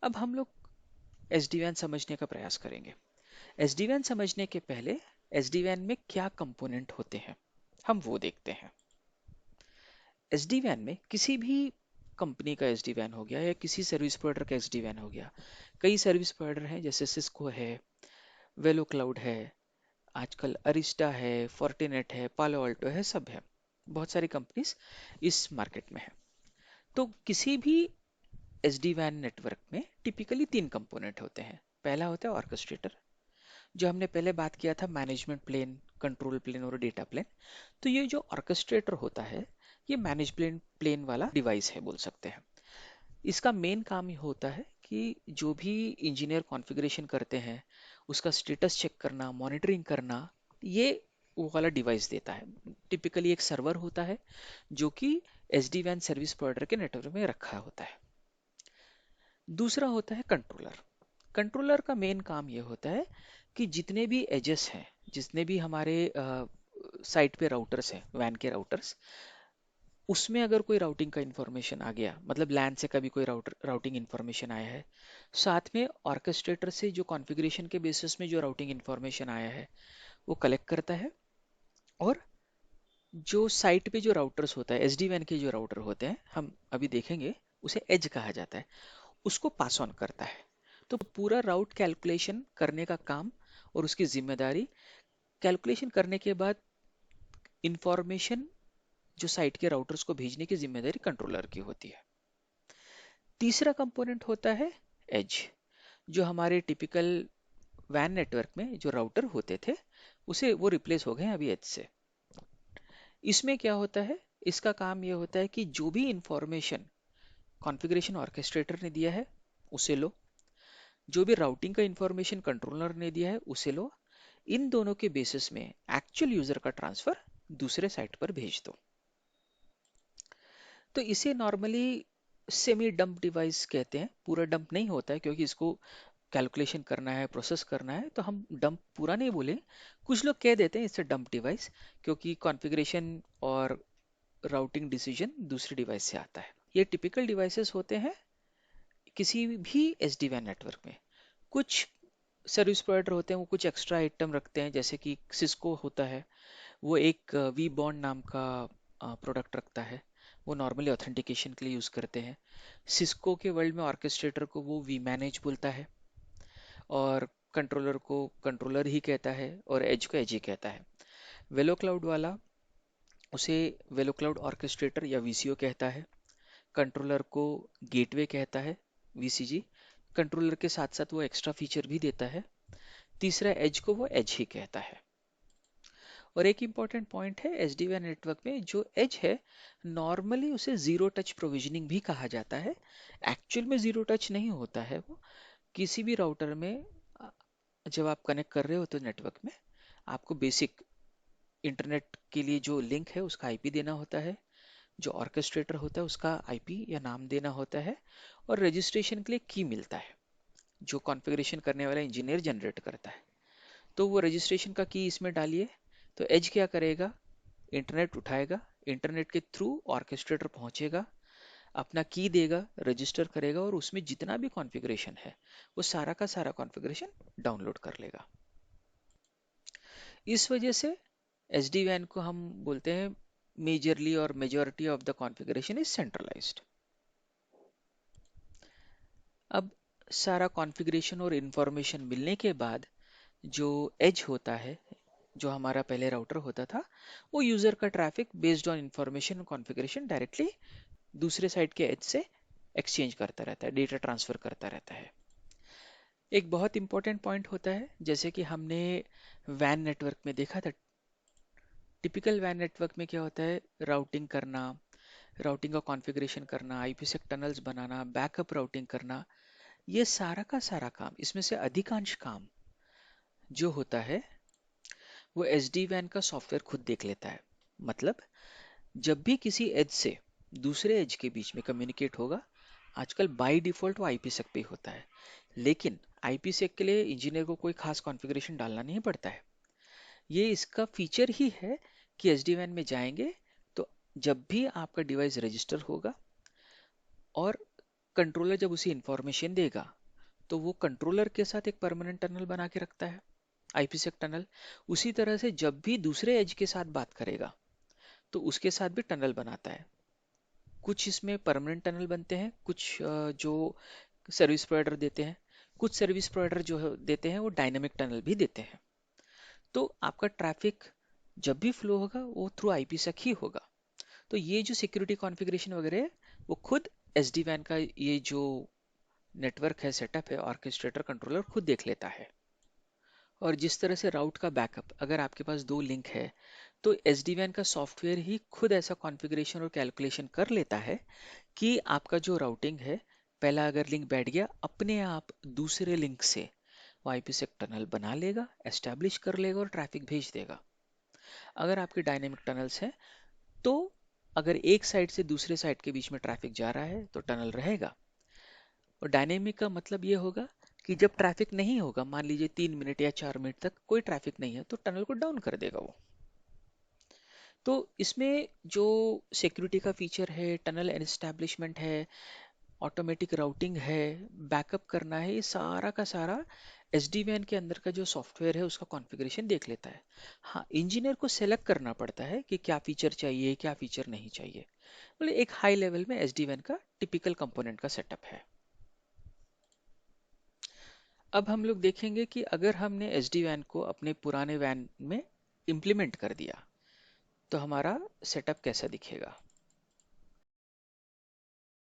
अब हम लोग एसडीवैन समझने का प्रयास करेंगे। एसडीवैन समझने के पहले एसडीवैन में क्या कंपोनेंट होते हैं हम वो देखते हैं। एसडीवैन में किसी भी कंपनी का एसडीवैन हो गया या किसी सर्विस प्रोवाइडर का एसडीवैन हो गया। कई सर्विस प्रोवाइडर हैं जैसे सिस्को है, वेलो क्लाउड है, आजकल अरिस्टा है, फोर्टिनेट है, पालो अल्टो है, सब है। बहुत सारी कंपनीज इस मार्केट में है। तो किसी भी एसडी वैन नेटवर्क में टिपिकली तीन कंपोनेंट होते हैं। पहला होता है ऑर्केस्ट्रेटर, जो हमने पहले बात किया था, मैनेजमेंट प्लेन, कंट्रोल प्लेन और डेटा प्लेन। तो ये जो ऑर्केस्ट्रेटर होता है, ये मैनेजमेंट प्लेन वाला डिवाइस है बोल सकते हैं। इसका मेन काम ये होता है कि जो भी इंजीनियर कॉन्फ़िगरेशन करते हैं उसका स्टेटस चेक करना, मॉनिटरिंग करना, ये वो वाला डिवाइस देता है। टिपिकली एक सर्वर होता है जो कि एसडी वैन सर्विस प्रोवाइडर के नेटवर्क में रखा होता है। दूसरा होता है कंट्रोलर। कंट्रोलर का मेन काम ये होता है कि जितने भी एजेस हैं, जितने भी हमारे साइट पे राउटर्स हैं, वैन के राउटर्स, उसमें अगर कोई राउटिंग का इंफॉर्मेशन आ गया, मतलब लैन से कभी कोई राउटिंग इंफॉर्मेशन आया है, साथ में ऑर्केस्ट्रेटर से जो कॉन्फ़िगरेशन के बेसिस में जो राउटिंग इंफॉर्मेशन आया है वो कलेक्ट करता है। और जो साइट पे जो राउटर्स होता है, एसडी वैन के जो राउटर होते हैं, हम अभी देखेंगे, उसे एज कहा जाता है, उसको पास ऑन करता है। तो पूरा राउट कैलकुलेशन करने का काम और उसकी जिम्मेदारी, कैलकुलेशन करने के बाद इंफॉर्मेशन जो साइट के राउटर्स को भेजने की जिम्मेदारी कंट्रोलर की होती है। तीसरा कंपोनेंट होता है एज, जो हमारे टिपिकल वैन नेटवर्क में जो राउटर होते थे उसे वो रिप्लेस हो गए अभी एज से। इसमें क्या होता है, इसका काम ये होता है कि जो भी इंफॉर्मेशन कॉन्फ़िगरेशन ऑर्केस्ट्रेटर ने दिया है उसे लो, जो भी राउटिंग का इंफॉर्मेशन कंट्रोलर ने दिया है उसे लो। इन दोनों के बेसिस में एक्चुअल यूजर का ट्रांसफर दूसरे साइट पर भेज दो। तो इसे नॉर्मली सेमी डंप डिवाइस कहते हैं। पूरा डंप नहीं होता है क्योंकि इसको कैलकुलेशन करना है, प्रोसेस करना है, तो हम डंप पूरा नहीं बोले। कुछ लोग कह देते हैं इससे डंप डिवाइस, क्योंकि कॉन्फ़िगरेशन और राउटिंग डिसीजन दूसरी डिवाइस से आता है। ये टिपिकल डिवाइसेस होते हैं किसी भी एसडी वैन नेटवर्क में। कुछ सर्विस प्रोवाइडर होते हैं वो कुछ एक्स्ट्रा आइटम रखते हैं, जैसे कि सिस्को होता है, वो एक वी बॉन्ड नाम का प्रोडक्ट रखता है। वो नॉर्मली ऑथेंटिकेशन के लिए यूज़ करते हैं। सिस्को के वर्ल्ड में ऑर्केस्ट्रेटर को वो वी मैनेज बोलता है, और कंट्रोलर को कंट्रोलर ही कहता है, और एज को एज ही कहता है। वेलो क्लाउड वाला उसे वेलो क्लाउड ऑर्केस्ट्रेटर या वीसीओ कहता है। कंट्रोलर को गेटवे कहता है, वीसीजी। कंट्रोलर के साथ साथ वो एक्स्ट्रा फीचर भी देता है। तीसरा एज को वो एज ही कहता है। और एक इम्पॉर्टेंट पॉइंट है एसडी वैन नेटवर्क में, जो एज है नॉर्मली उसे जीरो टच प्रोविजनिंग भी कहा जाता है। एक्चुअल में जीरो टच नहीं होता है वो। किसी भी राउटर में अ, जब आप कनेक्ट कर रहे हो तो नेटवर्क में आपको बेसिक इंटरनेट के लिए जो लिंक है उसका आईपी देना होता है, जो ऑर्केस्ट्रेटर होता है उसका आईपी या नाम देना होता है, और रजिस्ट्रेशन के लिए की मिलता है जो कॉन्फ़िगरेशन करने वाला इंजीनियर जनरेट करता है। तो वो रजिस्ट्रेशन का की इसमें डालिए, तो एज क्या करेगा, इंटरनेट उठाएगा, इंटरनेट के थ्रू ऑर्केस्ट्रेटर पहुंचेगा, अपना की देगा, रजिस्टर करेगा, और उसमें जितना भी कॉन्फ़िगरेशन है वो सारा का सारा कॉन्फ़िगरेशन डाउनलोड कर लेगा। इस वजह से एसडी वैन को हम बोलते हैं मेजरली, और majority of the configuration is centralised. अब सारा कॉन्फ़िगरेशन और इंफॉर्मेशन मिलने के बाद जो एज होता है, जो हमारा पहले राउटर होता था, वो यूजर का traffic based on information configuration directly दूसरे साइड के एज से एक्सचेंज करता रहता है, डेटा ट्रांसफर करता रहता है। एक बहुत इंपॉर्टेंट पॉइंट होता है, जैसे कि हमने वैन नेटवर्क में देखा था। टिपिकल वैन नेटवर्क में क्या होता है, राउटिंग करना, राउटिंग का कॉन्फ़िगरेशन करना, आईपीसेक टनल्स बनाना, बैकअप राउटिंग करना, ये सारा का सारा काम, इसमें से अधिकांश काम जो होता है वो एसडी वैन का सॉफ्टवेयर खुद देख लेता है। मतलब जब भी किसी एज से दूसरे एज के बीच में कम्युनिकेट होगा, आजकल बाय डिफॉल्ट वो आईपीसेक पे ही होता है, लेकिन आईपीसेक के लिए इंजीनियर को कोई खास कॉन्फ़िगरेशन डालना नहीं पड़ता है। ये इसका फीचर ही है कि एसडी वैन में जाएंगे तो जब भी आपका डिवाइस रजिस्टर होगा और कंट्रोलर जब उसे इंफॉर्मेशन देगा तो वो कंट्रोलर के साथ एक परमानेंट टनल बना के रखता है, आईपीसेक टनल। उसी तरह से जब भी दूसरे एज के साथ बात करेगा तो उसके साथ भी टनल बनाता है। कुछ इसमें परमानेंट टनल बनते हैं, कुछ जो सर्विस प्रोवाइडर देते हैं, कुछ सर्विस प्रोवाइडर जो देते हैं वो डायनेमिक टनल भी देते हैं। तो आपका ट्रैफिक जब भी फ्लो होगा वो थ्रू आईपीसेक ही होगा। तो ये जो सिक्योरिटी कॉन्फ़िगरेशन वगैरह है वो खुद एसडी वैन का ये जो नेटवर्क है, सेटअप है, ऑर्केस्ट्रेटर कंट्रोलर खुद देख लेता है। और जिस तरह से राउट का बैकअप, अगर आपके पास दो लिंक है तो एसडी वैन का सॉफ्टवेयर ही खुद ऐसा कॉन्फ़िगरेशन और कैलकुलेशन कर लेता है कि आपका जो राउटिंग है, पहला अगर लिंक बैठ गया अपने आप दूसरे लिंक से वो आईपीसेक टनल बना लेगा, एस्टेब्लिश कर लेगा और ट्रैफिक भेज देगा। अगर आपके डायनेमिक टनल्स हैं तो अगर एक साइड से दूसरे साइड के बीच में ट्रैफिक जा रहा है तो टनल रहेगा। और डायनेमिक का मतलब ये होगा कि जब ट्रैफिक नहीं होगा, मान लीजिए 3 मिनट या 4 मिनट तक कोई ट्रैफिक नहीं है, तो टनल को डाउन कर देगा वो। तो इसमें जो सिक्योरिटी का फीचर है, टनल एस्टैब्लिशमेंट है, ऑटोमेटिक राउटिंग है, बैकअप करना है, ये सारा का सारा एसडी वैन के अंदर का जो सॉफ्टवेयर है उसका कॉन्फ़िगरेशन देख लेता है। हाँ, इंजीनियर को सेलेक्ट करना पड़ता है कि क्या फीचर चाहिए, क्या फीचर नहीं चाहिए। मतलब एक हाई लेवल में एसडी वैन का टिपिकल कंपोनेंट का सेटअप है। अब हम लोग देखेंगे कि अगर हमने एसडी वैन को अपने पुराने वैन में इम्प्लीमेंट कर दिया तो हमारा सेटअप कैसा दिखेगा।